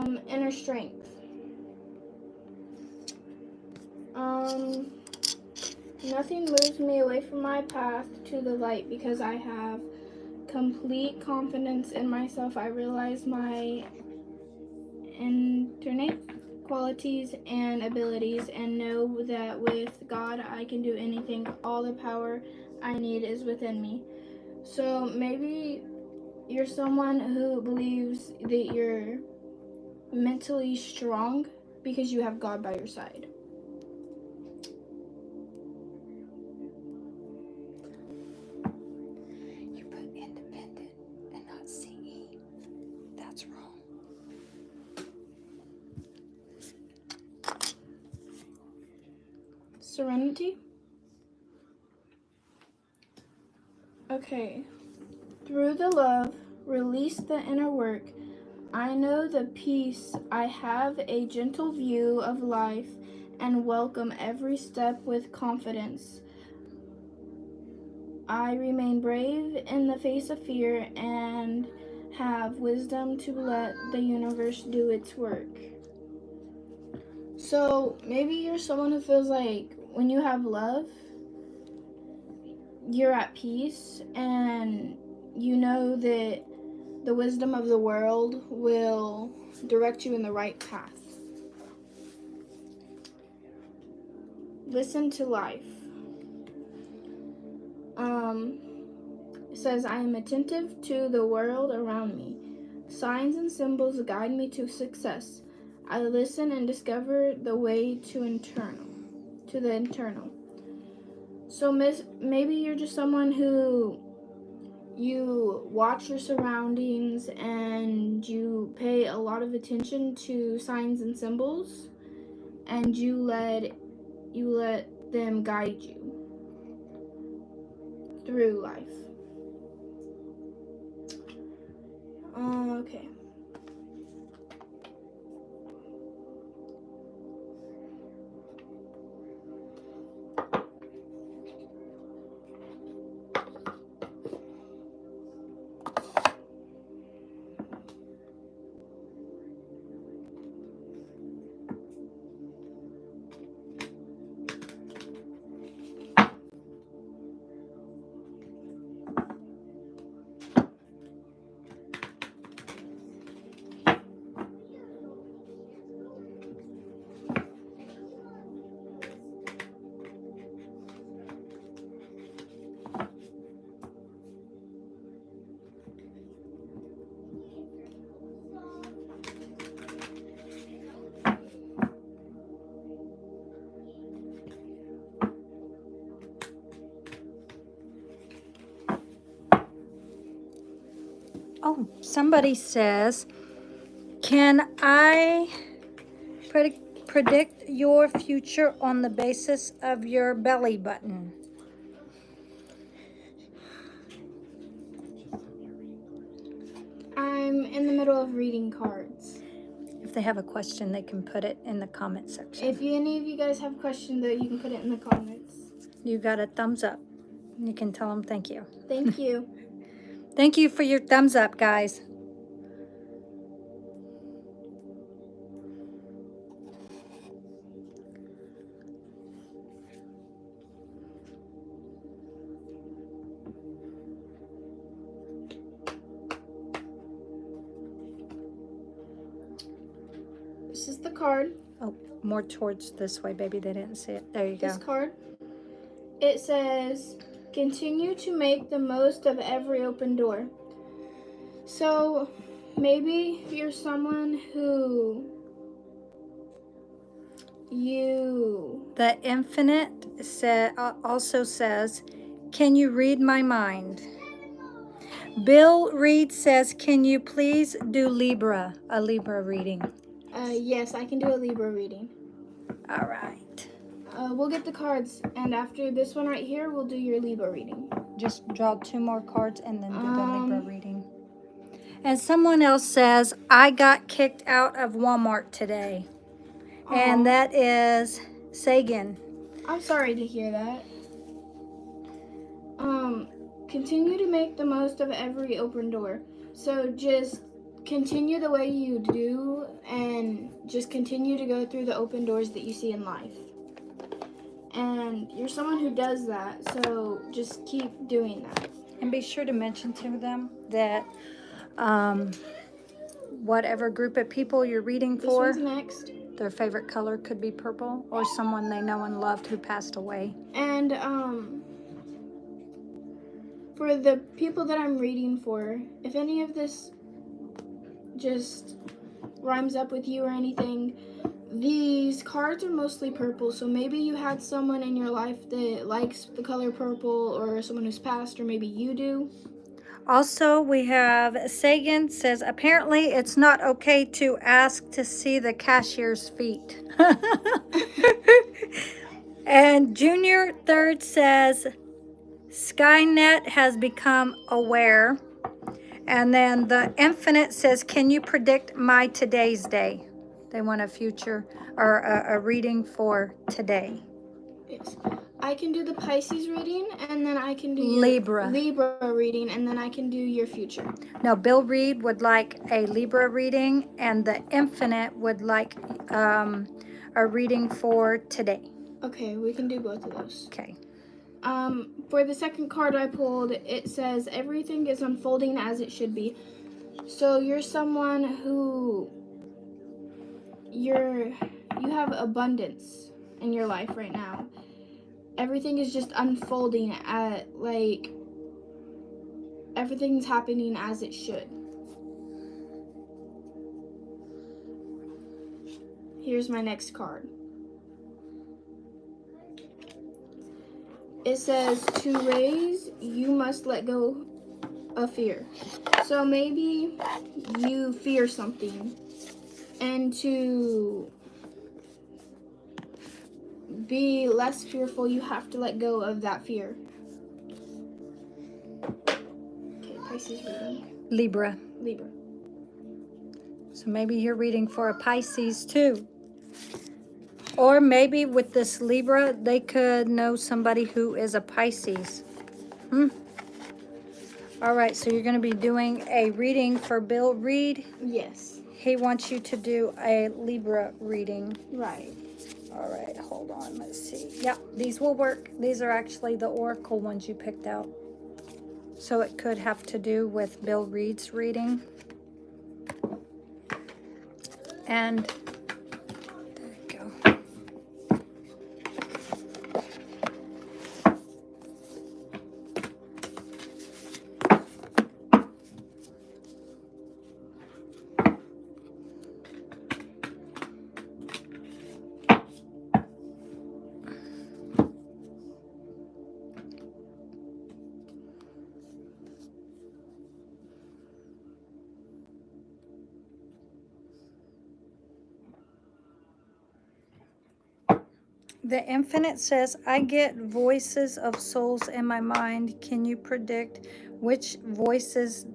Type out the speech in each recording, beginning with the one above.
Inner strength. Nothing moves me away from my path to the light because I have complete confidence in myself. I realize my innate qualities and abilities and know that with God I can do anything. All the power I need is within me. So maybe you're someone who believes that you're mentally strong because you have God by your side. You put independent and not CE. That's wrong. Serenity. Okay. Through the love, release the inner work. I know the peace. I have a gentle view of life and welcome every step with confidence. I remain brave in the face of fear and have wisdom to let the universe do its work. So maybe you're someone who feels like when you have love, you're at peace and you know that the wisdom of the world will direct you in the right path. Listen to life. It says, I am attentive to the world around me. Signs and symbols guide me to success. I listen and discover the way to the internal. So maybe you're just someone who you watch your surroundings and you pay a lot of attention to signs and symbols and you let them guide you through life. Okay. Oh, somebody says, can I predict your future on the basis of your belly button? I'm in the middle of reading cards. If they have a question, they can put it in the comment section. If any of you guys have questions, though, you can put it in the comments. You got a thumbs up. You can tell them thank you. Thank you. Thank you for your thumbs up, guys. This is the card. Oh, more towards this way, baby. They didn't see it. There you This go. card. It says, continue to make the most of every open door. So maybe you're someone who The infinite also says, can you read my mind? Bill Reed says, can you please do a Libra reading? Yes, I can do a Libra reading. All right. We'll get the cards, and after this one right here, we'll do your Libra reading. Just draw 2 more cards and then do the Libra reading. And someone else says, I got kicked out of Walmart today. Aww. And that is Sagan. I'm sorry to hear that. Continue to make the most of every open door. So just continue the way you do and just continue to go through the open doors that you see in life. And you're someone who does that, so just keep doing that. And be sure to mention to them that whatever group of people you're reading for, This one's next. their favorite color could be purple, or someone they know and loved who passed away. And for the people that I'm reading for, if any of this just rhymes up with you or anything, these cards are mostly purple, so maybe you had someone in your life that likes the color purple, or someone who's passed, or maybe you do. Also, we have Sagan says, apparently it's not okay to ask to see the cashier's feet. And Junior Third says, Skynet has become aware. And then the Infinite says, can you predict my today's day? They want a future or a reading for today. Yes. I can do the Pisces reading, and then I can do Libra reading, and then I can do your future. No, Bill Reed would like a Libra reading, and the Infinite would like a reading for today. Okay, we can do both of those. Okay. For the second card I pulled, it says everything is unfolding as it should be. So you're someone who you have abundance in your life right now. Everything is just unfolding everything's happening as it should. Here's my next card. It says, to raise, you must let go of fear. So maybe you fear something, and to be less fearful, you have to let go of that fear. Okay, Pisces reading. Libra. So maybe you're reading for a Pisces too. Or maybe with this Libra, they could know somebody who is a Pisces. All right, so you're going to be doing a reading for Bill Reed. Yes. He wants you to do a Libra reading. Right. All right, hold on. Let's see. Yep, these will work. These are actually the Oracle ones you picked out. So it could have to do with Bill Reed's reading. And there you go. The Infinite says, I get voices of souls in my mind. Can you predict which voices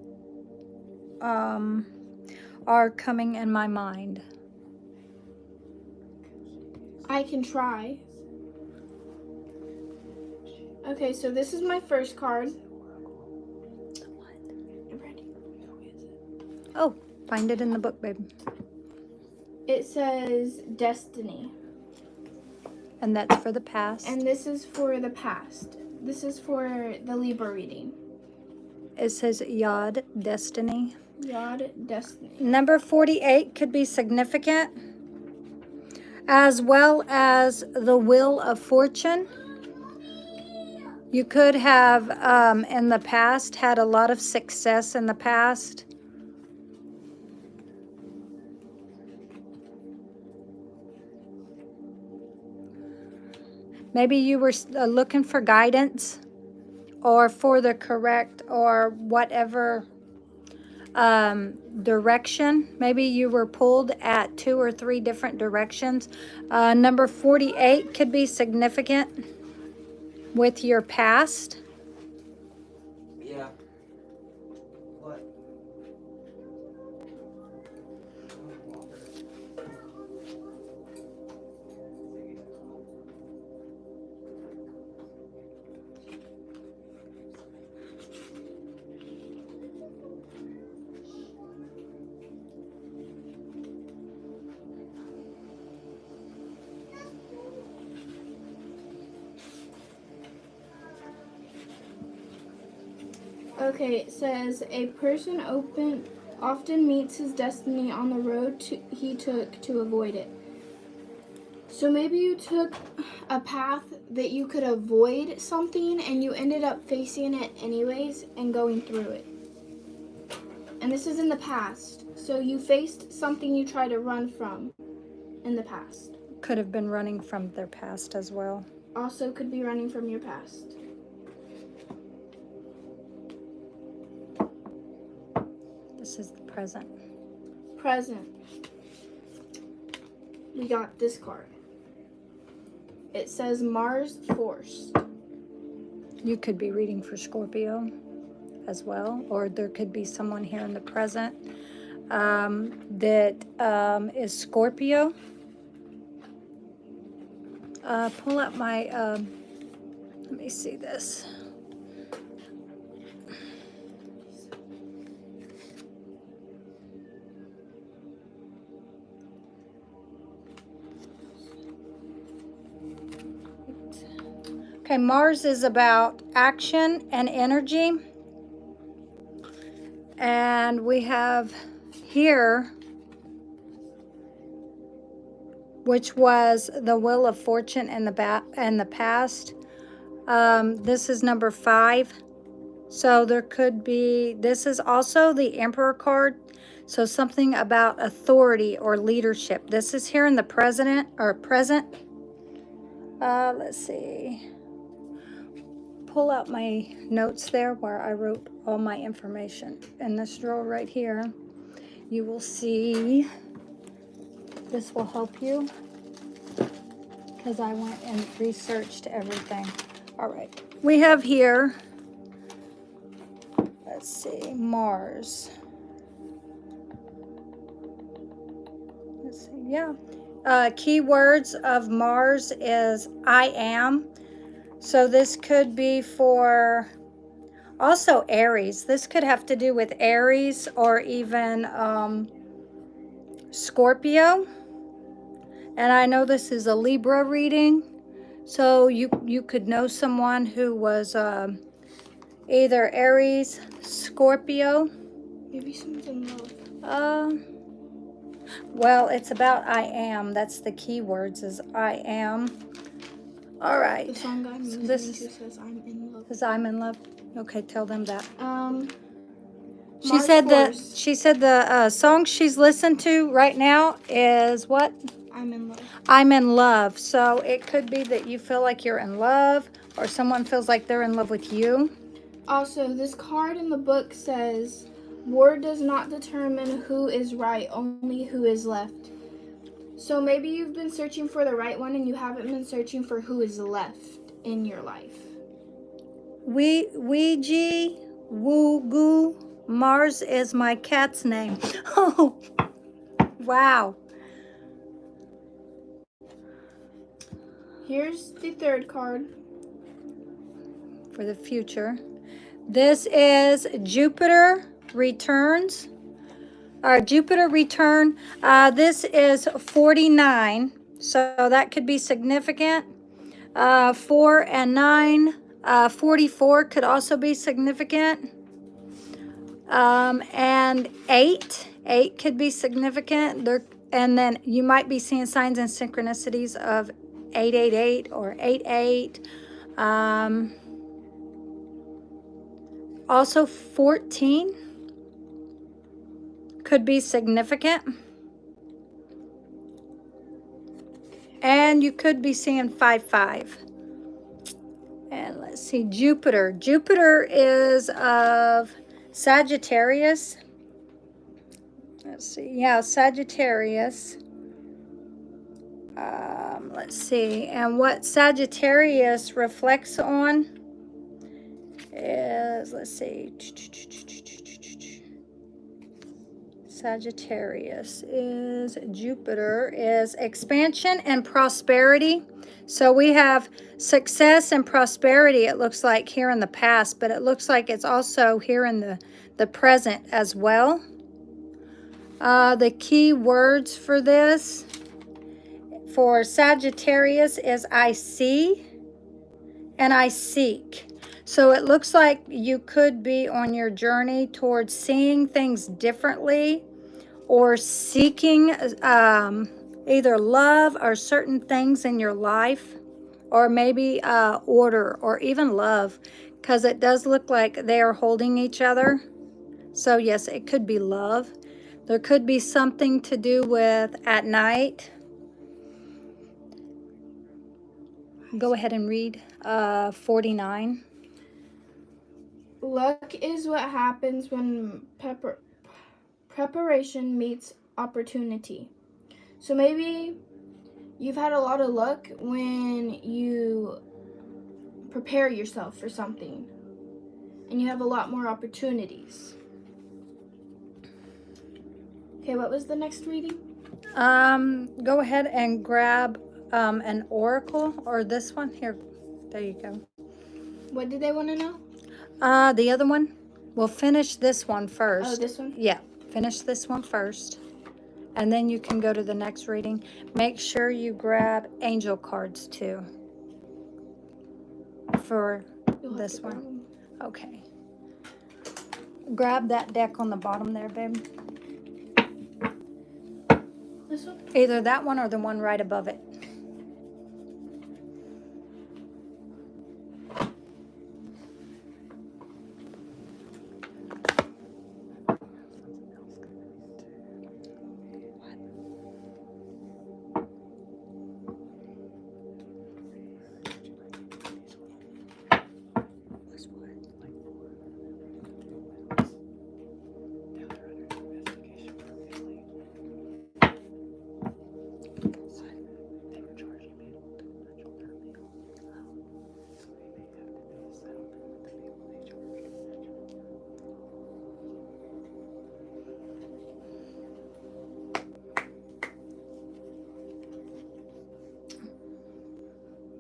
are coming in my mind? I can try. Okay, so this is my first card. Oh, find it in the book, babe. It says destiny. And that's for the past. And this is for the past. This is for the Libra reading. It says Yod, destiny. Yod, destiny. Number 48 could be significant, as well as the Wheel of Fortune. You could have, in the past, had a lot of success in the past. Maybe you were looking for guidance or for the correct or whatever direction. Maybe you were pulled at 2 or 3 different directions. Number 48 could be significant with your past. Yeah. What? Okay, it says a person often meets his destiny on the road he took to avoid it. So maybe you took a path that you could avoid something and you ended up facing it anyways and going through it. And this is in the past. So you faced something you tried to run from in the past. Could have been running from their past as well. Also could be running from your past. This is the present. Present. We got this card. It says Mars forced. You could be reading for Scorpio as well, or there could be someone here in the present that is Scorpio. Pull up my, let me see this. Okay, Mars is about action and energy. And we have here, which was the Wheel of Fortune in the past. This is number 5. So there could be, this is also the Emperor card. So something about authority or leadership. This is here in the present. Let's see. Pull out my notes there where I wrote all my information. In this drawer right here, you will see, this will help you because I went and researched everything. All right, we have here, let's see, Mars. Let's see, yeah. Keywords of Mars is I am. So this could be for also Aries. This could have to do with Aries or even Scorpio. And I know this is a Libra reading. So you could know someone who was either Aries, Scorpio. Maybe someone's in love. Well, it's about I am. That's the keywords is I am. All right. The song I'm So listening to says I'm in love. Says I'm in love. Okay, tell them that. She Mars said force. she said the song she's listened to right now is what? I'm in love. I'm in love. So it could be that you feel like you're in love or someone feels like they're in love with you. Also, this card in the book says, war does not determine who is right, only who is left. So maybe you've been searching for the right one and you haven't been searching for who is left in your life. Ouija, Woo Goo, Mars is my cat's name. Oh, wow. Here's the third card. For the future. This is Jupiter returns. Jupiter return. This is 49, so that could be significant. 4 and 9, 44 could also be significant. And 8 could be significant. And then you might be seeing signs and synchronicities of 888 or 88. Also 14 could be significant. And you could be seeing 55. And let's see, Jupiter. Jupiter is of Sagittarius. Let's see, yeah, Sagittarius. Let's see, and what Sagittarius reflects on is, let's see, Sagittarius is Jupiter, is expansion and prosperity. So we have success and prosperity, it looks like, here in the past, but it looks like it's also here in the present as well. The key words for this, for Sagittarius, is I see and I seek. So it looks like you could be on your journey towards seeing things differently, or seeking either love or certain things in your life, or maybe order or even love, because it does look like they are holding each other. So yes, it could be love. There could be something to do with at night. Go ahead and read 49. Luck is what happens when preparation meets opportunity. So maybe you've had a lot of luck when you prepare yourself for something and you have a lot more opportunities. Okay, what was the next reading? Go ahead and grab an oracle, or this one here. There you go. What did they want to know? The other one. We'll finish this one first. Oh, this one? Yeah, finish this one first, and then you can go to the next reading. Make sure you grab angel cards too for this one. Okay. Grab that deck on the bottom there, babe. This one? Either that one or the one right above it.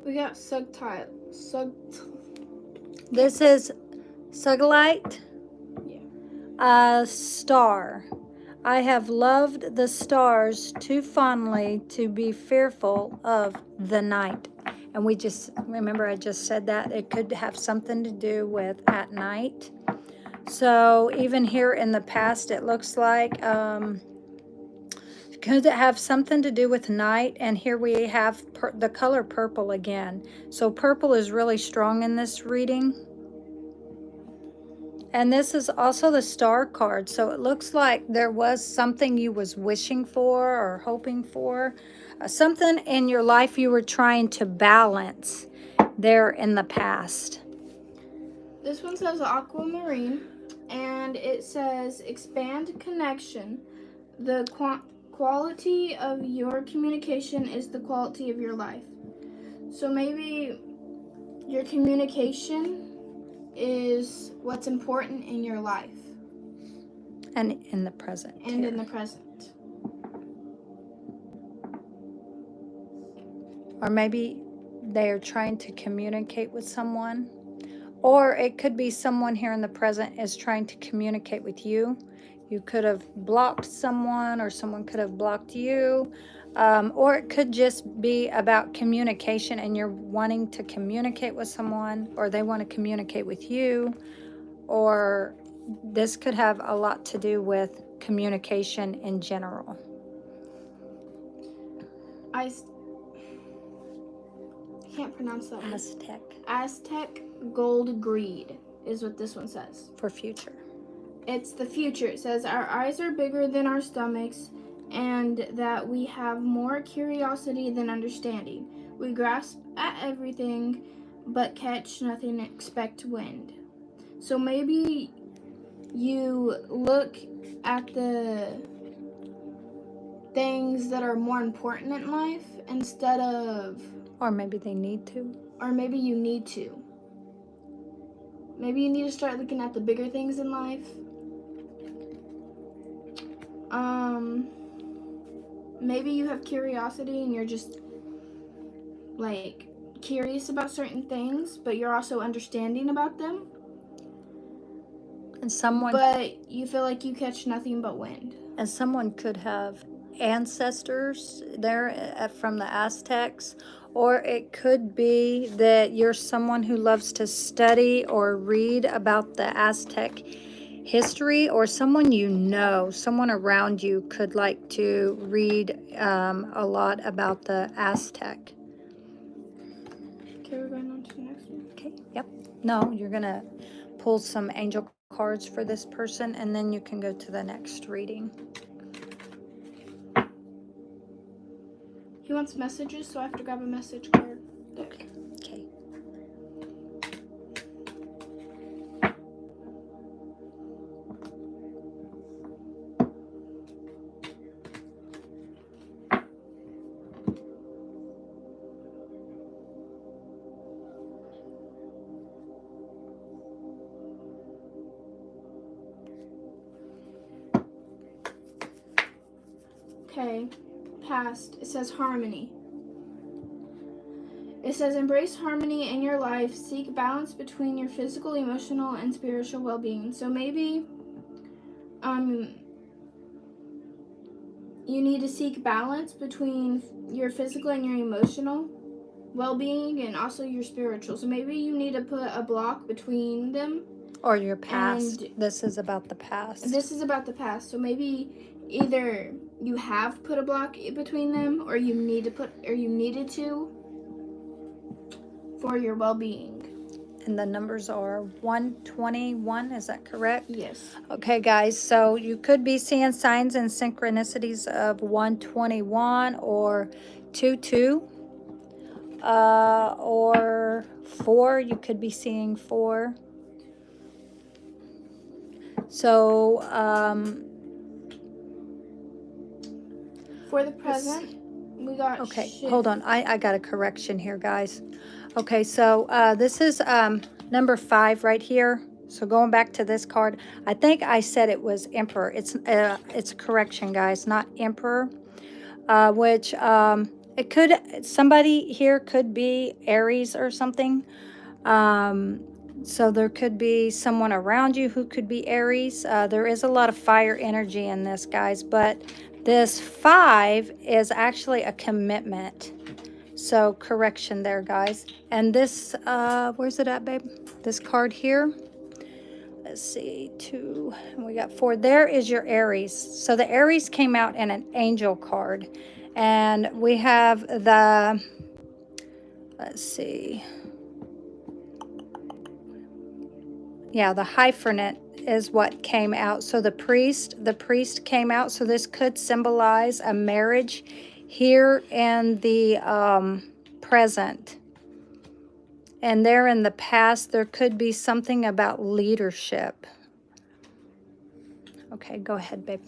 We got This is Sugilite. Yeah. Star. I have loved the stars too fondly to be fearful of the night. And we just, remember I just said that. It could have something to do with at night. So even here in the past, it looks like, could it have something to do with night? And here we have the color purple again. So purple is really strong in this reading. And this is also the star card. So it looks like there was something you was wishing for or hoping for. Something in your life you were trying to balance there in the past. This one says aquamarine, and it says expand connection. The quality of your communication is the quality of your life. So maybe your communication is what's important in your life. And in the present. And in the present. Or maybe they are trying to communicate with someone. Or it could be someone here in the present is trying to communicate with you. You could have blocked someone, or someone could have blocked you. Or it could just be about communication, and you're wanting to communicate with someone, or they want to communicate with you. Or this could have a lot to do with communication in general. I can't pronounce that word. Aztec gold greed is what this one says. For future. It's the future. It says our eyes are bigger than our stomachs, and that we have more curiosity than understanding. We grasp at everything, but catch nothing, expect wind. So maybe you look at the things that are more important in life instead of... Or maybe they need to. Or maybe you need to. Maybe you need to start looking at the bigger things in life. Maybe you have curiosity and you're just like curious about certain things, but you're also understanding about them. And someone, but you feel like you catch nothing but wind. And someone could have ancestors there from the Aztecs, or it could be that you're someone who loves to study or read about the Aztec history, or someone you know, someone around you could like to read a lot about the Aztec. Okay, we're going on to the next one. Okay, yep. No, you're going to pull some angel cards for this person, and then you can go to the next reading. He wants messages, so I have to grab a message card deck. Okay. Okay, past, it says harmony. It says embrace harmony in your life, seek balance between your physical, emotional, and spiritual well-being. So maybe you need to seek balance between your physical and your emotional well-being, and also your spiritual. So maybe you need to put a block between them. Or your past. This is about the past. This is about the past. So maybe either you have put a block between them, or you needed to for your well-being. And the numbers are 121, is that correct? Yes. Okay, guys, so you could be seeing signs and synchronicities of 121 or 22, or 4. You could be seeing 4. So, for the present, we got okay, shift. hold on. I got a correction here, guys. Okay, so this is number 5 right here. So going back to this card, I think I said it was Emperor. It's a correction, guys, not Emperor. Which it could, somebody here could be Aries or something. So there could be someone around you who could be Aries. There is a lot of fire energy in this, guys, but this 5 is actually a commitment. So correction there, guys. And this, where's it at, babe? This card here. Let's see, 2, and we got 4. There is your Aries. So the Aries came out in an angel card. And we have the, let's see. Yeah, the hyphenate is what came out. So the priest came out. So this could symbolize a marriage here in the present. And there in the past, there could be something about leadership. Okay, go ahead, babe.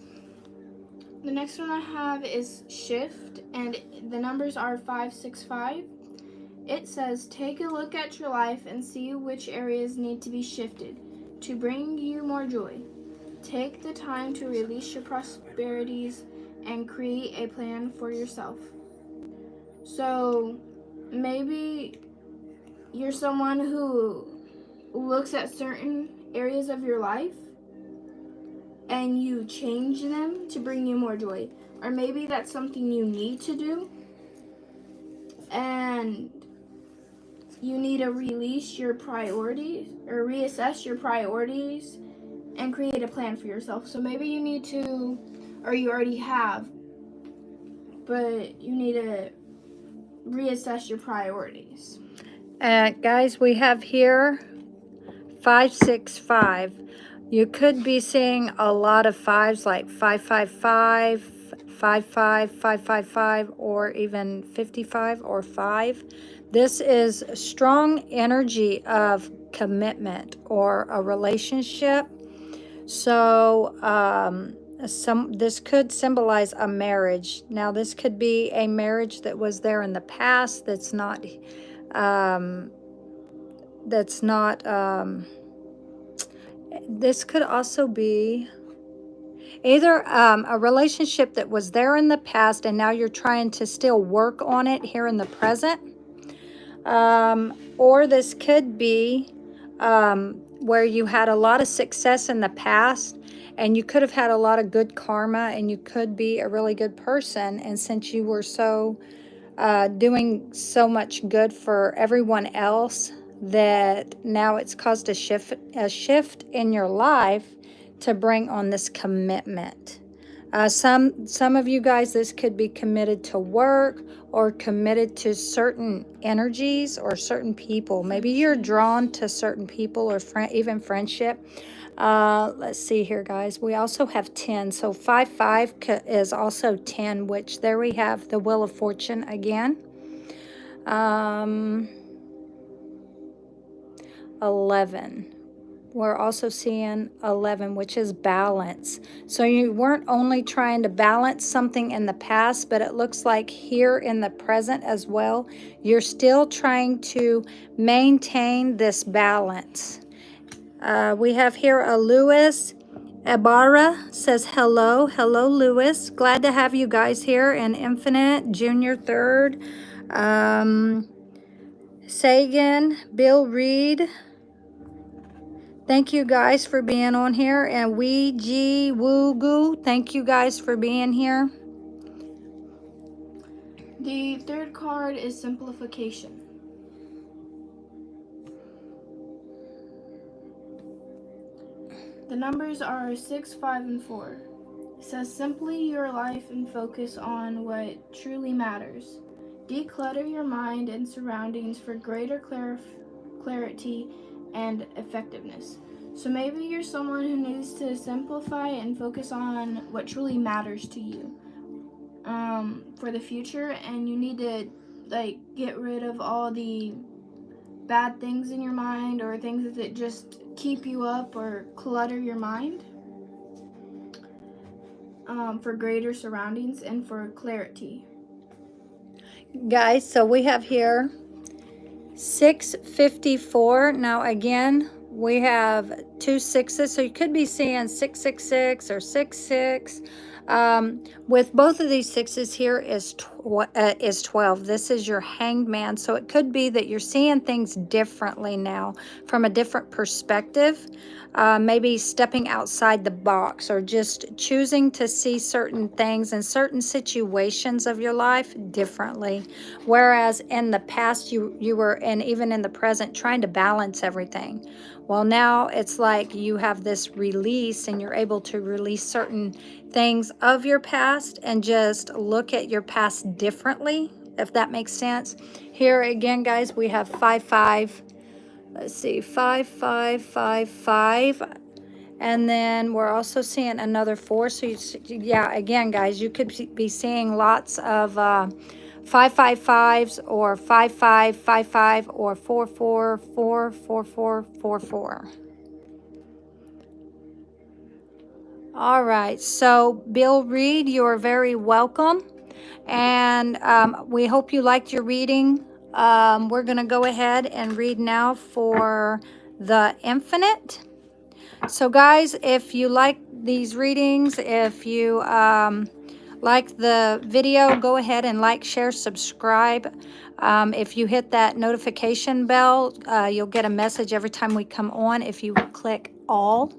The next one I have is shift, and the numbers are 565. It says, take a look at your life and see which areas need to be shifted to bring you more joy. Take the time to release your prosperities and create a plan for yourself. So maybe you're someone who looks at certain areas of your life and you change them to bring you more joy. Or maybe that's something you need to do, and you need to release your priorities or reassess your priorities and create a plan for yourself. So maybe you need to, or you already have, but you need to reassess your priorities. Guys, we have here 565. You could be seeing a lot of 5s, like 555, 55, 555, or even 55 or 5. This is strong energy of commitment or a relationship. So this could symbolize a marriage. Now, this could be a marriage that was there in the past that's not this could also be either a relationship that was there in the past and now you're trying to still work on it here in the present. Or this could be where you had a lot of success in the past, and you could have had a lot of good karma, and you could be a really good person. And since you were so doing so much good for everyone else, that now it's caused a shift in your life to bring on this commitment. Some of you guys, this could be committed to work or committed to certain energies or certain people. Maybe you're drawn to certain people or even friendship. Let's see here, guys. We also have 10. So 5 is also 10, which there we have the Wheel of Fortune again. 11. We're also seeing 11, which is balance. So you weren't only trying to balance something in the past, but it looks like here in the present as well, you're still trying to maintain this balance. We have here a Lewis Ibarra says hello. Hello, Lewis. Glad to have you guys here. And Infinite, Junior Third, Sagan, Bill Reed. Thank you guys for being on here. And Ouija Woo, thank you guys for being here. The third card is simplification. The numbers are 6, 5, and 4. It says, simply your life and focus on what truly matters. Declutter your mind and surroundings for greater clarity and effectiveness. So maybe you're someone who needs to simplify and focus on what truly matters to you for the future, and you need to get rid of all the bad things in your mind or things that just keep you up or clutter your mind, for greater surroundings and for clarity. Guys, so we have here 654. Now again, we have 2 6s, so you could be seeing 666 or 66. With both of these 6s here is 12. This is your Hanged Man, so it could be that you're seeing things differently now, from a different perspective. Maybe stepping outside the box, or just choosing to see certain things and certain situations of your life differently. Whereas in the past, you were, and even in the present, trying to balance everything. Well, now it's like you have this release, and you're able to release certain things of your past and just look at your past differently, if that makes sense. Here again, guys, we have 5, 5. Let's see, 5, 5, 5, 5. And then we're also seeing another 4. So yeah, again, guys, you could be seeing lots of 555s, or 5555, or 4444444. All right, so Bill Reed, you're very welcome, and we hope you liked your reading. We're going to go ahead and read now for the Infinite. So guys, if you like these readings, if you like the video, go ahead and like, share, subscribe. If you hit that notification bell, you'll get a message every time we come on if you click all.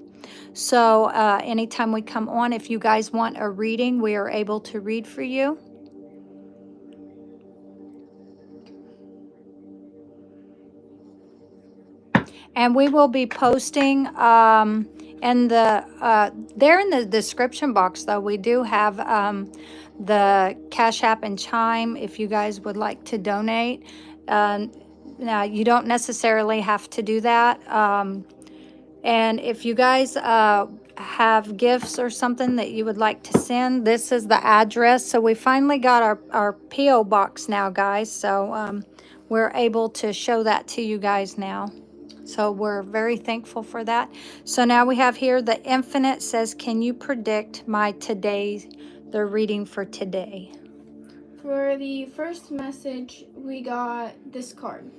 So anytime we come on, if you guys want a reading, we are able to read for you. And we will be posting in the there in the description box, though, we do have the Cash App and Chime if you guys would like to donate. Now, you don't necessarily have to do that. And if you guys have gifts or something that you would like to send, this is the address. So we finally got our P.O. box now, guys. So we're able to show that to you guys now. So we're very thankful for that. So now we have here the Infinite says, can you predict the reading for today? For the first message, we got this card.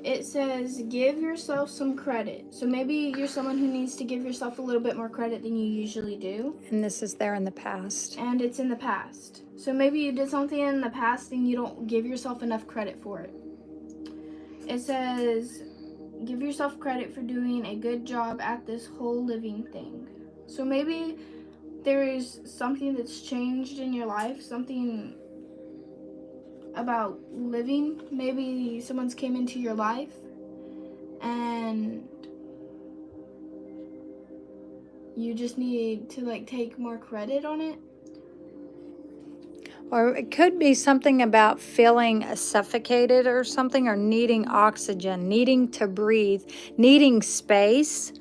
It says, give yourself some credit. So maybe you're someone who needs to give yourself a little bit more credit than you usually do. And this is there in the past. And it's in the past. So maybe you did something in the past and you don't give yourself enough credit for it. It says, give yourself credit for doing a good job at this whole living thing. So maybe there is something that's changed in your life, something about living. Maybe someone's came into your life and you just need to like take more credit on it. Or it could be something about feeling suffocated or something, or needing oxygen, needing to breathe, needing space.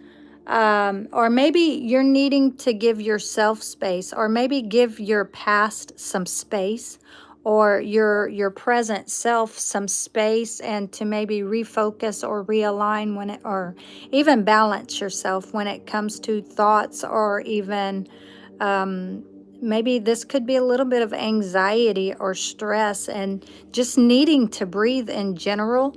Or maybe you're needing to give yourself space, or maybe give your past some space, or your present self some space, and to maybe refocus or realign when it, or even balance yourself when it comes to thoughts, or even maybe this could be a little bit of anxiety or stress and just needing to breathe in general.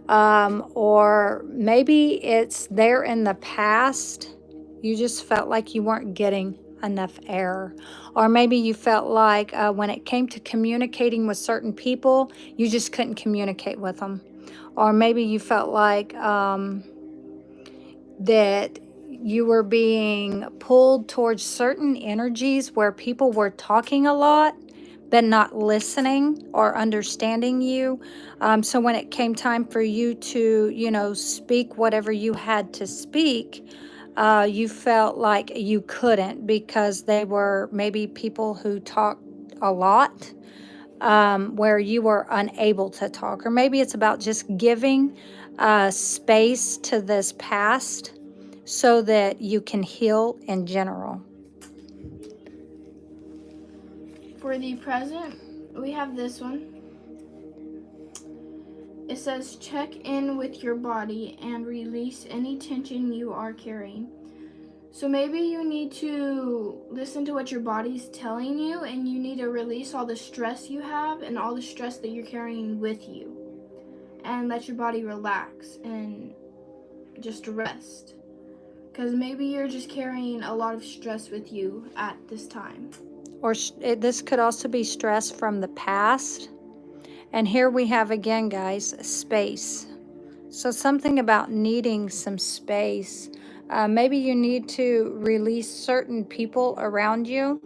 Or maybe it's there in the past. You just felt like you weren't getting enough air. Or maybe you felt like when it came to communicating with certain people, you just couldn't communicate with them. Or maybe you felt like that you were being pulled towards certain energies where people were talking a lot but not listening or understanding you. So when it came time for you to, speak whatever you had to speak, you felt like you couldn't because they were maybe people who talked a lot, where you were unable to talk. Or maybe it's about just giving space to this past so that you can heal in general. For the present, we have this one. It says, check in with your body and release any tension you are carrying. So maybe you need to listen to what your body's telling you, and you need to release all the stress you have and all the stress that you're carrying with you, and let your body relax and just rest. Because maybe you're just carrying a lot of stress with you at this time. Or this could also be stress from the past. And here we have again, guys, space. So something about needing some space. Maybe you need to release certain people around you.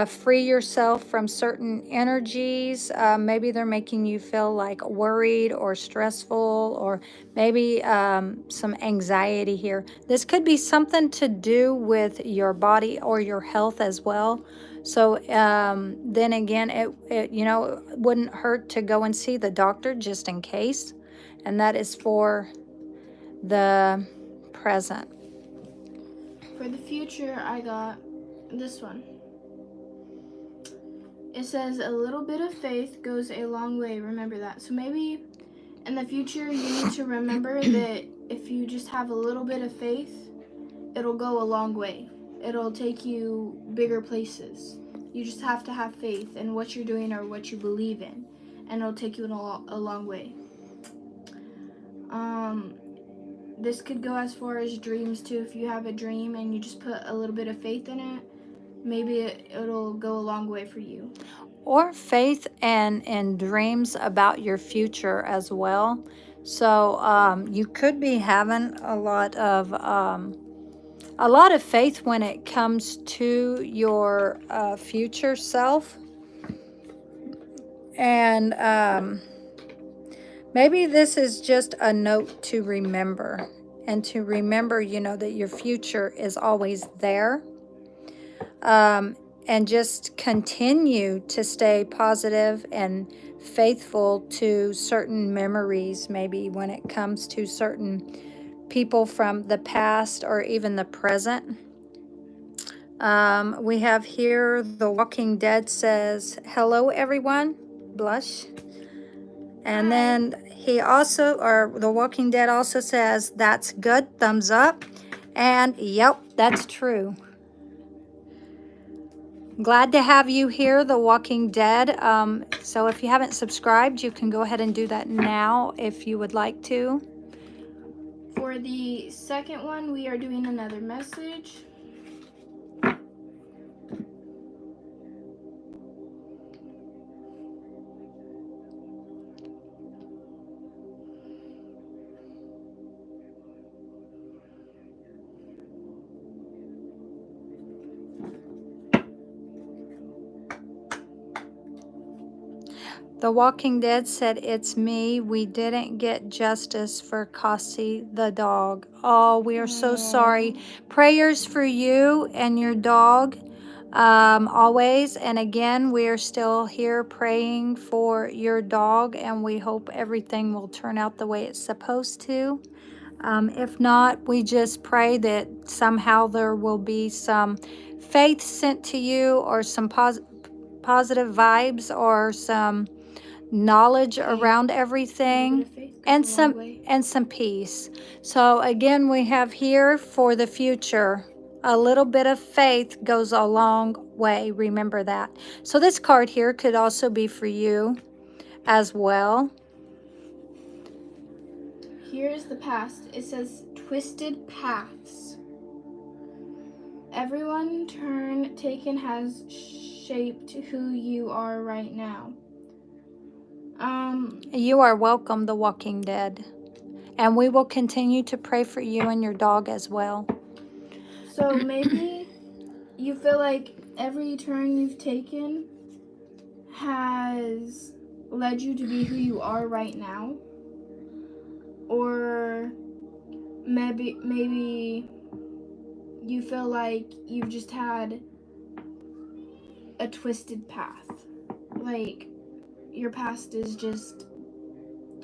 Free yourself from certain energies. Maybe they're making you feel like worried or stressful, or maybe some anxiety here. This could be something to do with your body or your health as well. So then again, it wouldn't hurt to go and see the doctor just in case. And that is for the present. For the future, I got this one. It says a little bit of faith goes a long way. Remember that. So maybe in the future you need to remember that if you just have a little bit of faith, it'll go a long way. It'll take you bigger places. You just have to have faith in what you're doing or what you believe in, and it'll take you in a long way. This could go as far as dreams too. If you have a dream and you just put a little bit of faith in it, maybe it'll go a long way for you. Or faith and dreams about your future as well. So you could be having a lot of faith when it comes to your future self. And maybe this is just a note to remember, and to remember, that your future is always there. And just continue to stay positive and faithful to certain memories, maybe when it comes to certain people from the past or even the present. We have here The Walking Dead says, hello, everyone. Blush. And then The Walking Dead also says, that's good, thumbs up. And yep, that's true. Glad to have you here, The Walking Dead. So if you haven't subscribed, you can go ahead and do that now if you would like to. For the second one, we are doing another message. The Walking Dead said, it's me. We didn't get justice for Cassie the dog. Oh, we are so sorry. Prayers for you and your dog always. And again, we are still here praying for your dog, and we hope everything will turn out the way it's supposed to. If not, we just pray that somehow there will be some faith sent to you, or some positive vibes, or some knowledge around everything, and some peace. So again, we have here for the future, a little bit of faith goes a long way. Remember that. So this card here could also be for you as well. Here's the past. It says twisted paths. Everyone turn taken has shaped who you are right now. You are welcome, the Walking Dead. And we will continue to pray for you and your dog as well. So maybe you feel like every turn you've taken has led you to be who you are right now. Or maybe you feel like you've just had a twisted path. Like your past is just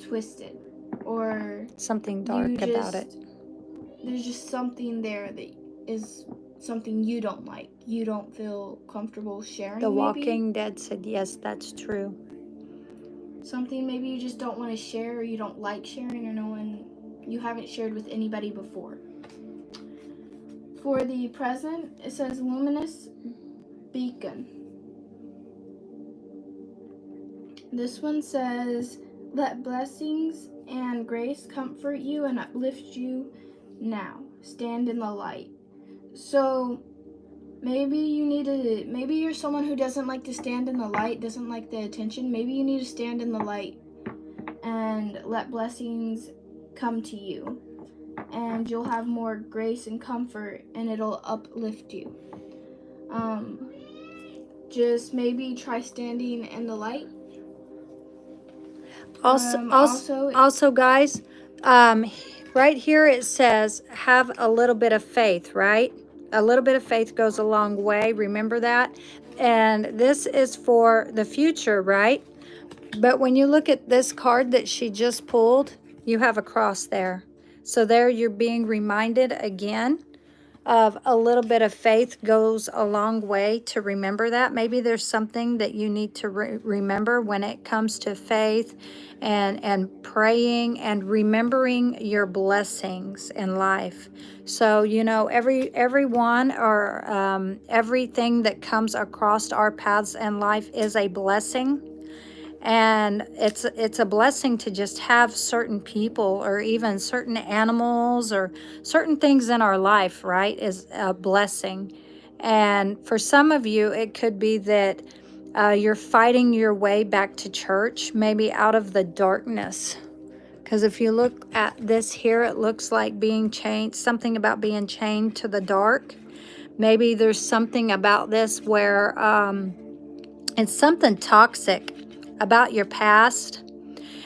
twisted, or something dark about it. There's just something there that is something you don't like. You don't feel comfortable sharing. The Walking Dead said, yes, that's true. Something maybe you just don't want to share, or you don't like sharing, or you haven't shared with anybody before. For the present, it says luminous beacon. This one says, let blessings and grace comfort you and uplift you now. Stand in the light. So maybe you're someone who doesn't like to stand in the light, doesn't like the attention. Maybe you need to stand in the light and let blessings come to you. And you'll have more grace and comfort, and it'll uplift you. Just maybe try standing in the light. Also, guys, right here it says, have a little bit of faith, right? A little bit of faith goes a long way. Remember that. And this is for the future, right? But when you look at this card that she just pulled, you have a cross there. So there you're being reminded again of a little bit of faith goes a long way to remember that. Maybe there's something that you need to remember when it comes to faith and praying and remembering your blessings in life. So, you know, everyone or everything that comes across our paths in life is a blessing. And it's a blessing to just have certain people, or even certain animals, or certain things in our life, right, is a blessing. And for some of you, it could be that you're fighting your way back to church, maybe out of the darkness. Because if you look at this here, it looks like being chained, something about being chained to the dark. Maybe there's something about this where it's something toxic about your past,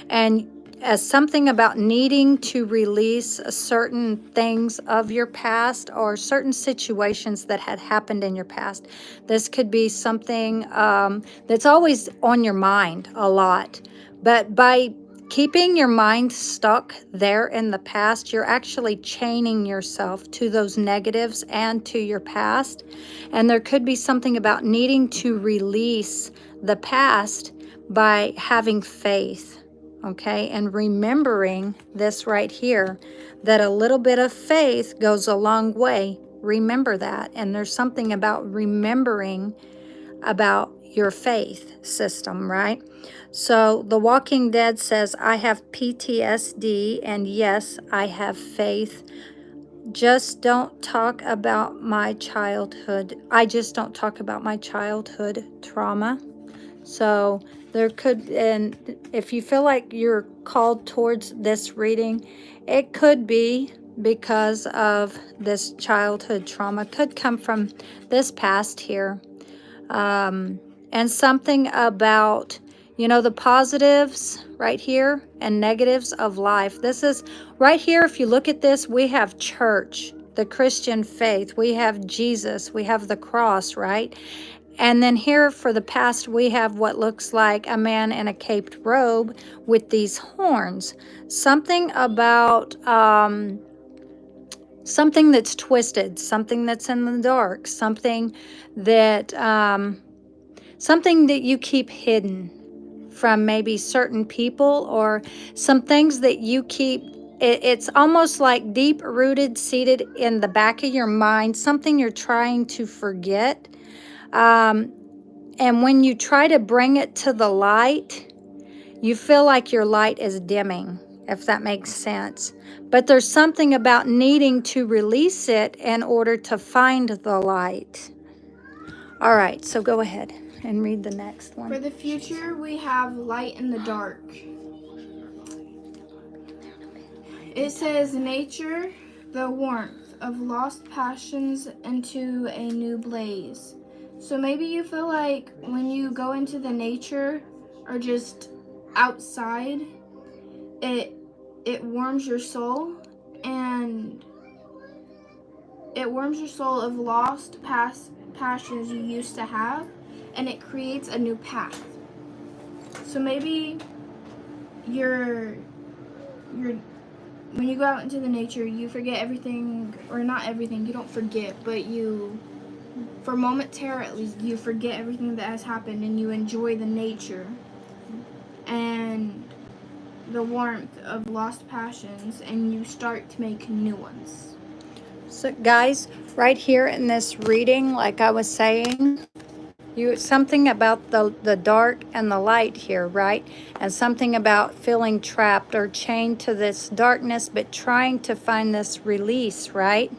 and something about needing to release certain things of your past, or certain situations that had happened in your past. This could be something that's always on your mind a lot, but by keeping your mind stuck there in the past, you're actually chaining yourself to those negatives and to your past. And there could be something about needing to release the past by having faith, okay? And remembering this right here, that a little bit of faith goes a long way. Remember that. And there's something about remembering about your faith system, right? So the Walking Dead says, I have PTSD, and yes, I have faith. Just don't talk about my childhood. I just don't talk about my childhood trauma. So there could, and if you feel like you're called towards this reading, it could be because of this childhood trauma. Could come from this past here. And something about You know, the positives right here and negatives of life. This is right here. If you look at this, we have church, the Christian faith. We have Jesus. We have the cross, right? And then here for the past, we have what looks like a man in a caped robe with these horns. Something about something that's twisted, something that's in the dark, something that you keep hidden from maybe certain people, or some things that you keep. It's almost like deep rooted, seated in the back of your mind, something you're trying to forget. And when you try to bring it to the light, you feel like your light is dimming, if that makes sense. But there's something about needing to release it in order to find the light. All right, so go ahead and read the next one. For the future, we have light in the dark. It says, nature, the warmth of lost passions into a new blaze. So maybe you feel like when you go into the nature or just outside, it warms your soul, and it warms your soul of lost past passions you used to have, and it creates a new path. So maybe you're when you go out into the nature, you forget everything, or not everything, you don't forget, but you, for momentarily, you forget everything that has happened, and you enjoy the nature and the warmth of lost passions, and you start to make new ones. So guys, right here in this reading, like I was saying, something about the dark and the light here, right? And something about feeling trapped or chained to this darkness, but trying to find this release, right?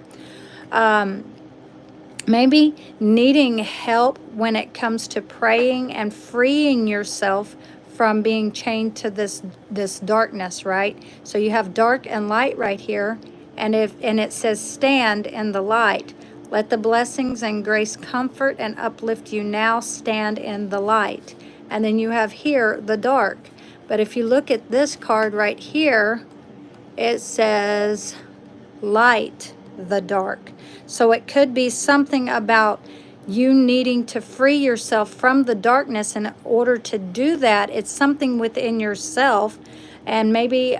Maybe needing help when it comes to praying and freeing yourself from being chained to this darkness, right? So you have dark and light right here, and it says stand in the light. Let the blessings and grace comfort and uplift you now. Stand in the light. And then you have here the dark. But if you look at this card right here, it says light the dark. So it could be something about you needing to free yourself from the darkness. In order to do that, it's something within yourself, and maybe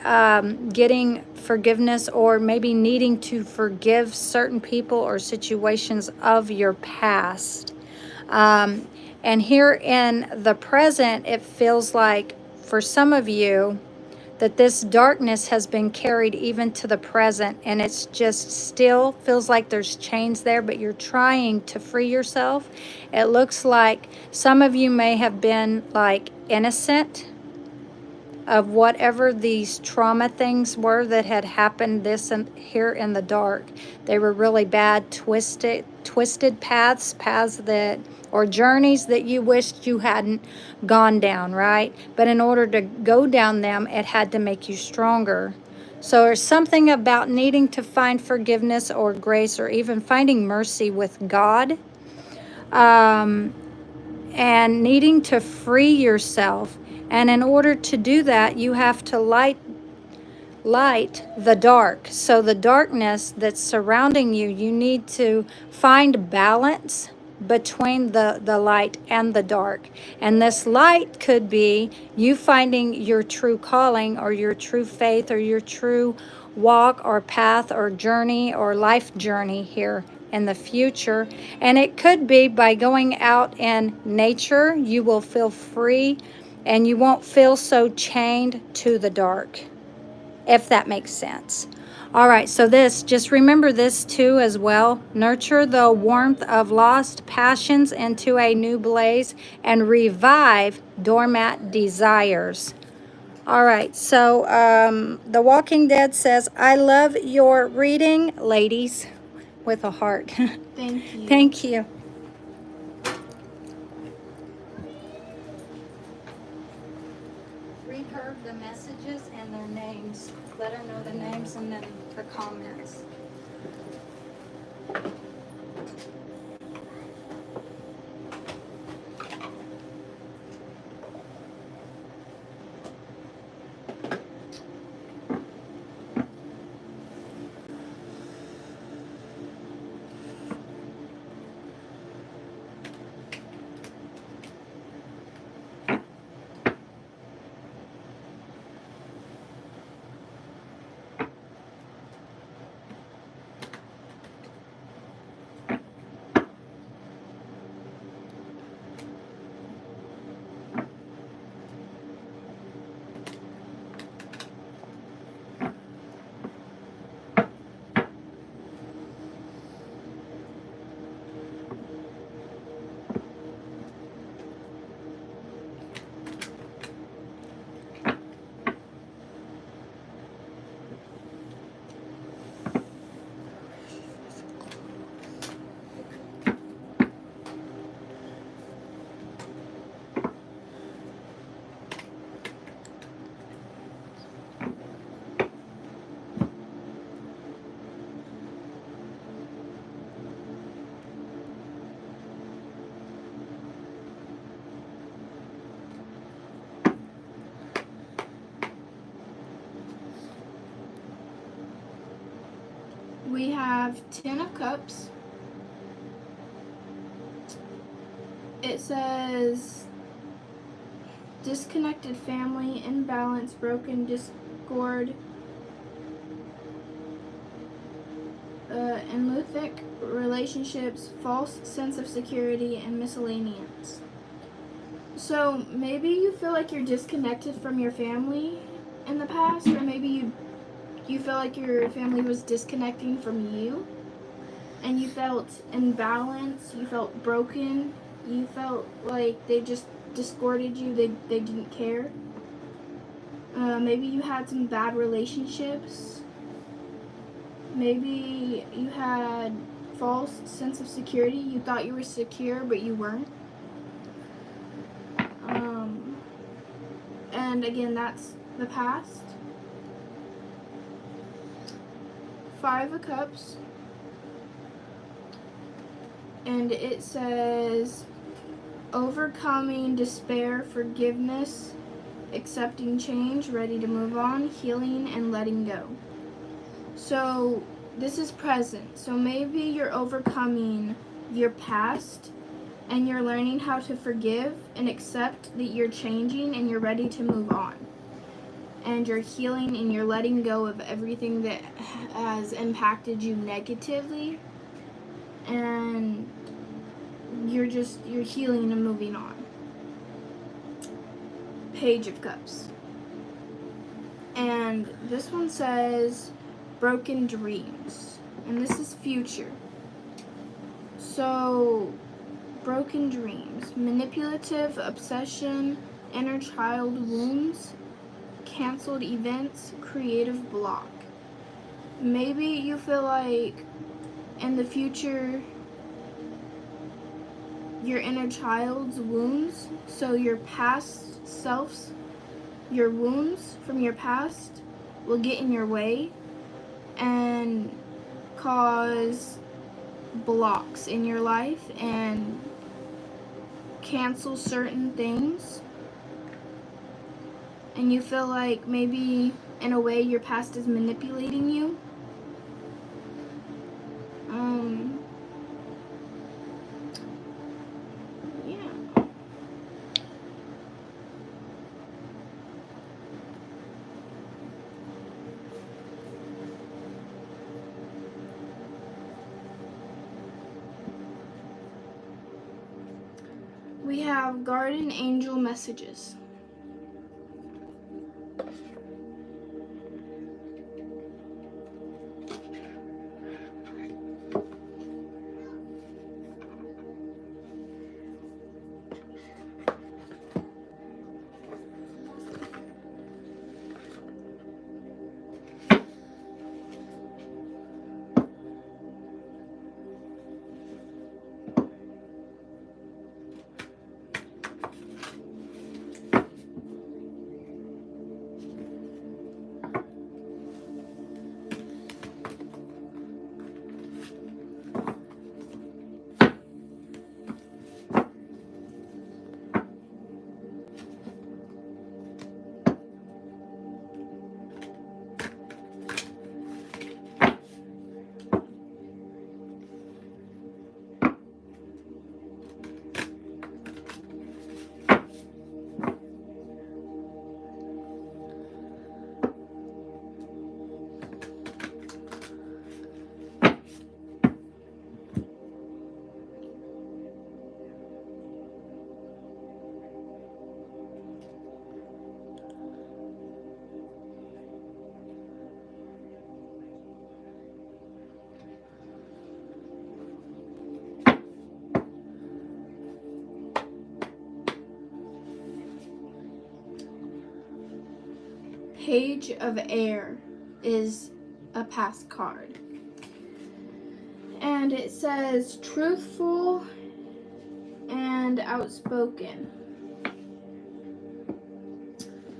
getting forgiveness, or maybe needing to forgive certain people or situations of your past. And here in the present, it feels like for some of you that this darkness has been carried even to the present, and it's just still feels like there's chains there, but you're trying to free yourself. It looks like some of you may have been like innocent of whatever these trauma things were that had happened this and here in the dark. They were really bad, twisted paths that, or journeys that you wished you hadn't gone down, right? But in order to go down them, it had to make you stronger. So there's something about needing to find forgiveness or grace, or even finding mercy with God, and needing to free yourself. And in order to do that, you have to light the dark. So the darkness that's surrounding you, you need to find balance between the light and the dark. And this light could be you finding your true calling, or your true faith, or your true walk or path or journey or life journey here in the future. And it could be by going out in nature, you will feel free and you won't feel so chained to the dark, if that makes sense. All right, so just remember this too as well. Nurture the warmth of lost passions into a new blaze, and revive dormant desires. All right, so The Walking Dead says, I love your reading, ladies, with a heart. Thank you. Thank you. Read her the messages and their names. Let her know the names and then the comments. We have 10 of Cups. It says disconnected family, imbalance, broken, discord, empathic relationships, false sense of security, and miscellaneous. So maybe you feel like you're disconnected from your family in the past, or maybe you feel like your family was disconnecting from you, and you felt imbalanced, you felt broken, you felt like they just discorded you, they didn't care. Maybe you had some bad relationships. Maybe you had false sense of security. You thought you were secure, but you weren't. And again, that's the past. 5 of Cups. And it says overcoming despair, forgiveness, accepting change, ready to move on, healing, and letting go. So this is present. So maybe you're overcoming your past and you're learning how to forgive and accept that you're changing and you're ready to move on. And you're healing and you're letting go of everything that has impacted you negatively. And you're healing and moving on. Page of Cups. And this one says broken dreams. And this is future. So, broken dreams, manipulative obsession, inner child wounds, canceled events, creative block. Maybe you feel like in the future your inner child's wounds, so your past selves, your wounds from your past will get in your way and cause blocks in your life and cancel certain things. And you feel like maybe in a way your past is manipulating you. Yeah. We have Guardian Angel Messages. Page of Air is a past card. And it says truthful and outspoken.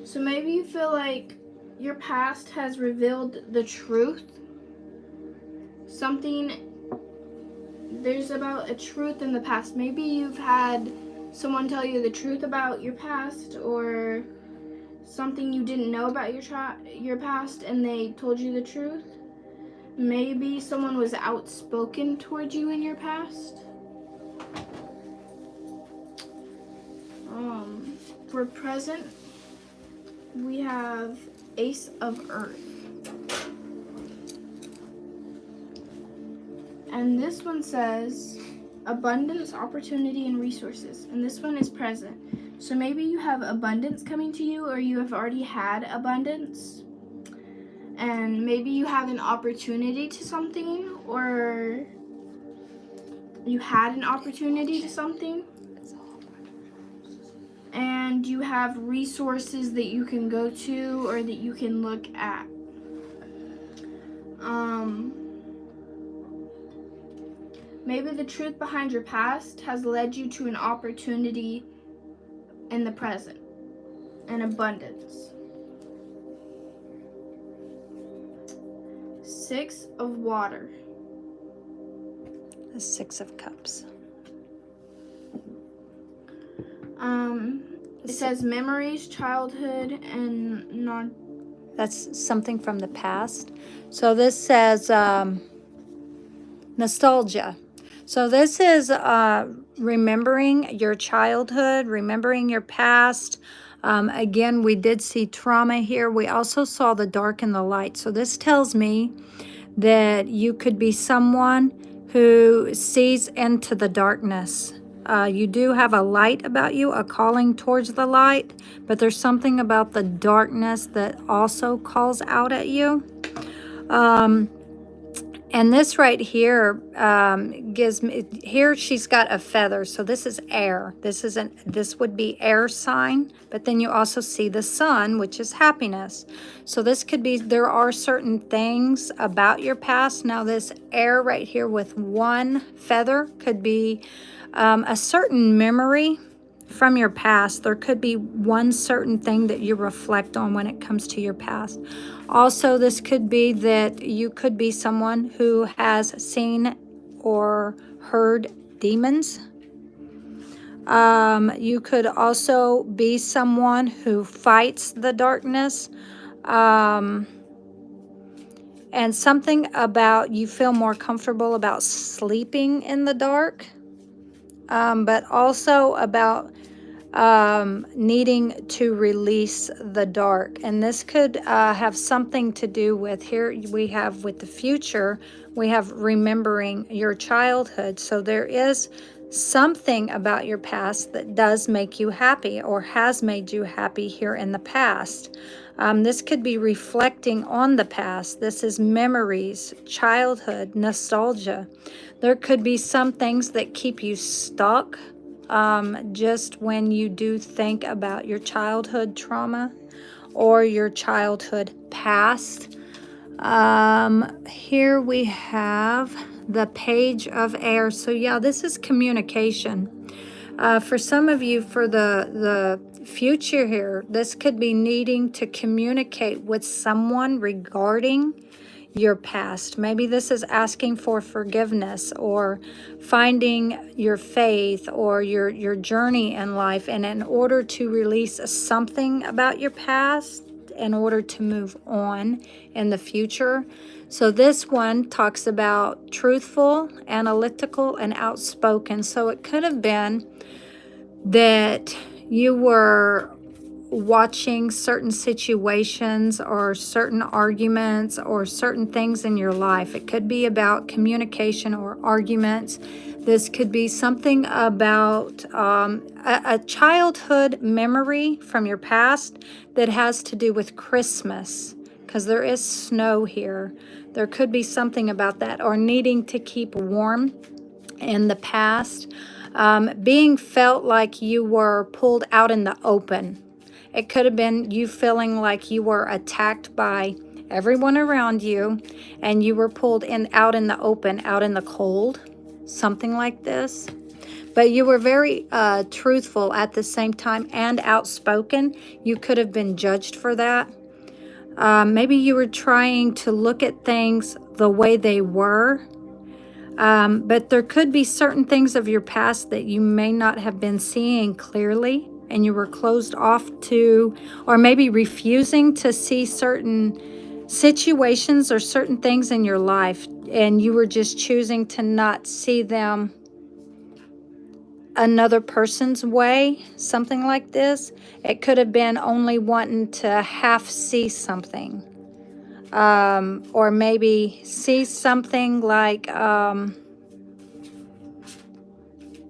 So maybe you feel like your past has revealed the truth. There's about a truth in the past. Maybe you've had someone tell you the truth about your past, or something you didn't know about your past and they told you the truth. Maybe someone was outspoken towards you in your past. For present, we have Ace of Earth. And this one says abundance, opportunity, and resources. And this one is present. So maybe you have abundance coming to you, or you have already had abundance. And maybe you have an opportunity to something, or you had an opportunity to something. And you have resources that you can go to or that you can look at. Maybe the truth behind your past has led you to an opportunity in the present, an abundance. 6 of water. The 6 of cups. It says memories, childhood, and non. That's something from the past. So this says nostalgia. So this is remembering your childhood, remembering your past. Again, we did see trauma here. We also saw the dark and the light. So this tells me that you could be someone who sees into the darkness. You do have a light about you, a calling towards the light, but there's something about the darkness that also calls out at you. And this right here gives me, here she's got a feather, so this is air. This would be air sign, but then you also see the sun, which is happiness. So this could be, there are certain things about your past. Now this air right here with one feather could be a certain memory from your past. There could be one certain thing that you reflect on when it comes to your past. Also, this could be that you could be someone who has seen or heard demons. You could also be someone who fights the darkness. And something about you feel more comfortable about sleeping in the dark. But also about needing to release the dark. And this could have something to do with, here we have with the future, we have remembering your childhood. So there is something about your past that does make you happy or has made you happy here in the past. This could be reflecting on the past. This is memories, childhood, nostalgia. There could be some things that keep you stuck just when you do think about your childhood trauma or your childhood past. Here we have the Page of Air. So yeah, this is communication. For some of you, for the future here, this could be needing to communicate with someone regarding your past. Maybe this is asking for forgiveness or finding your faith or your journey in life. And in order to release something about your past, in order to move on in the future. So this one talks about truthful, analytical, and outspoken. So it could have been that you were watching certain situations or certain arguments or certain things in your life. It could be about communication or arguments. This could be something about a childhood memory from your past that has to do with Christmas, because there is snow here. There could be something about that, or needing to keep warm in the past. Being felt like you were pulled out in the open. It could have been you feeling like you were attacked by everyone around you and you were pulled out in the open, out in the cold, something like this. But you were very truthful at the same time and outspoken. You could have been judged for that. Maybe you were trying to look at things the way they were. But there could be certain things of your past that you may not have been seeing clearly, and you were closed off to, or maybe refusing to see certain situations or certain things in your life, and you were just choosing to not see them another person's way, something like this. It could have been only wanting to half see something, or maybe see something like,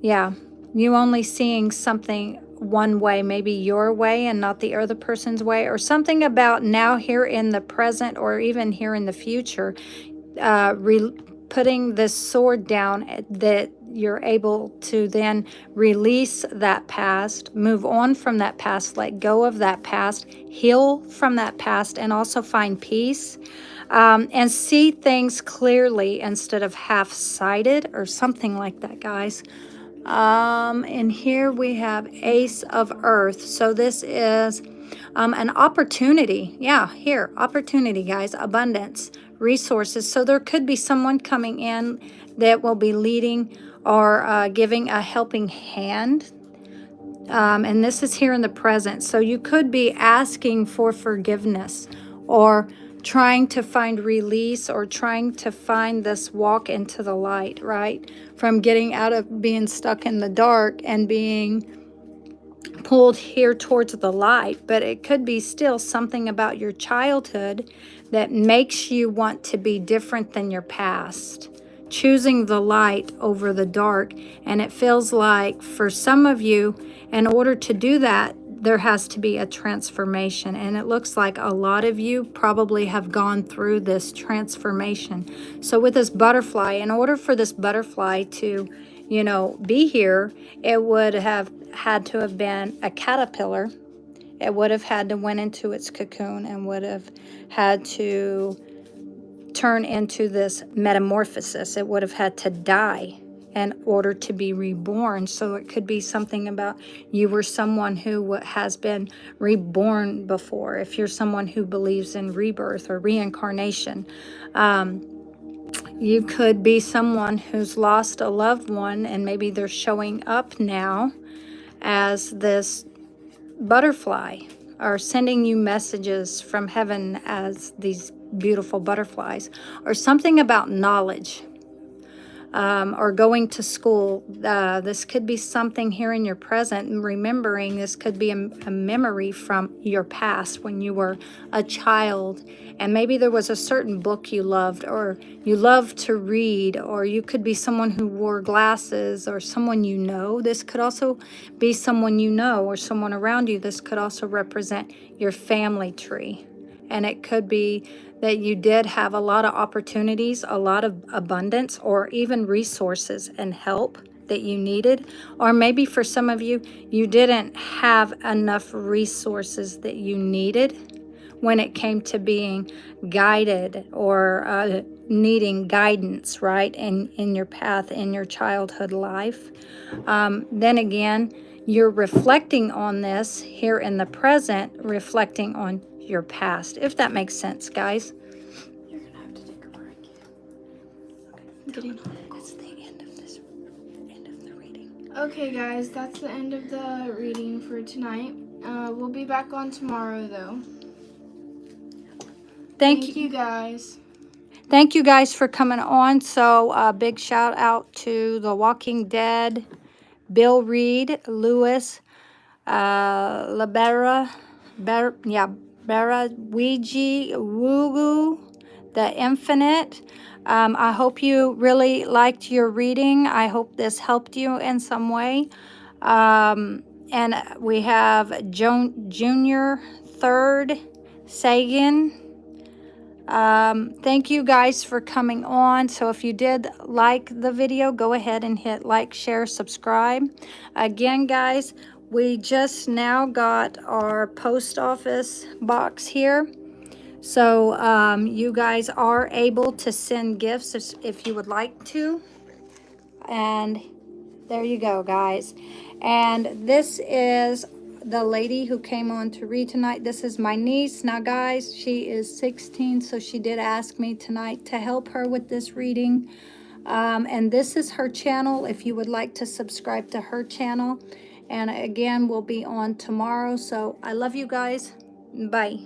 yeah, you only seeing something one way, maybe your way and not the other person's way, or something about now here in the present or even here in the future, putting this sword down, that you're able to then release that past, move on from that past, let go of that past, heal from that past, and also find peace, and see things clearly instead of half-sighted or something like that, guys. And here we have Ace of Earth. So this is an opportunity. Yeah, here, opportunity, guys, abundance, resources. So there could be someone coming in that will be leading or giving a helping hand. And this is here in the present. So you could be asking for forgiveness or trying to find release or trying to find this walk into the light, right? From getting out of being stuck in the dark and being pulled here towards the light. But it could be still something about your childhood that makes you want to be different than your past, choosing the light over the dark. And it feels like for some of you, in order to do that, there has to be a transformation. And it looks like a lot of you probably have gone through this transformation. So with this butterfly, in order for this butterfly to, you know, be here, it would have had to have been a caterpillar. It would have had to went into its cocoon and would have had to turn into this metamorphosis. It would have had to die in order to be reborn. So it could be something about you were someone who has been reborn before. If you're someone who believes in rebirth or reincarnation, you could be someone who's lost a loved one, and maybe they're showing up now as this butterfly, or sending you messages from heaven as these beautiful butterflies, or something about knowledge, or going to school. This could be something here in your present, and remembering this could be a memory from your past when you were a child, and maybe there was a certain book you loved, or you loved to read, or you could be someone who wore glasses, or someone you know. This could also be someone you know or someone around you. This could also represent your family tree. And it could be that you did have a lot of opportunities, a lot of abundance, or even resources and help that you needed. Or maybe for some of you, you didn't have enough resources that you needed when it came to being guided or needing guidance, right, in your path, in your childhood life. Then again, you're reflecting on this here in the present, reflecting on your past, if that makes sense, guys. You're gonna have to take a break. I'm getting hungry. That's the end of the reading. Okay, guys, that's the end of the reading for tonight. We'll be back on tomorrow, though. Thank you, guys. Thank you guys for coming on. So big shout out to The Walking Dead, Bill Reed, Lewis, Labera, Bara, Ouija, Wugu, The Infinite. I hope you really liked your reading. I hope this helped you in some way. And we have Junior Third Sagan. Thank you guys for coming on. So if you did like the video, go ahead and hit like, share, subscribe. Again, guys, we just now got our post office box here. So you guys are able to send gifts if you would like to. And there you go, guys. And this is the lady who came on to read tonight. This is my niece. Now, guys, she is 16, so she did ask me tonight to help her with this reading. And this is her channel if you would like to subscribe to her channel. And again, we'll be on tomorrow. So I love you guys. Bye.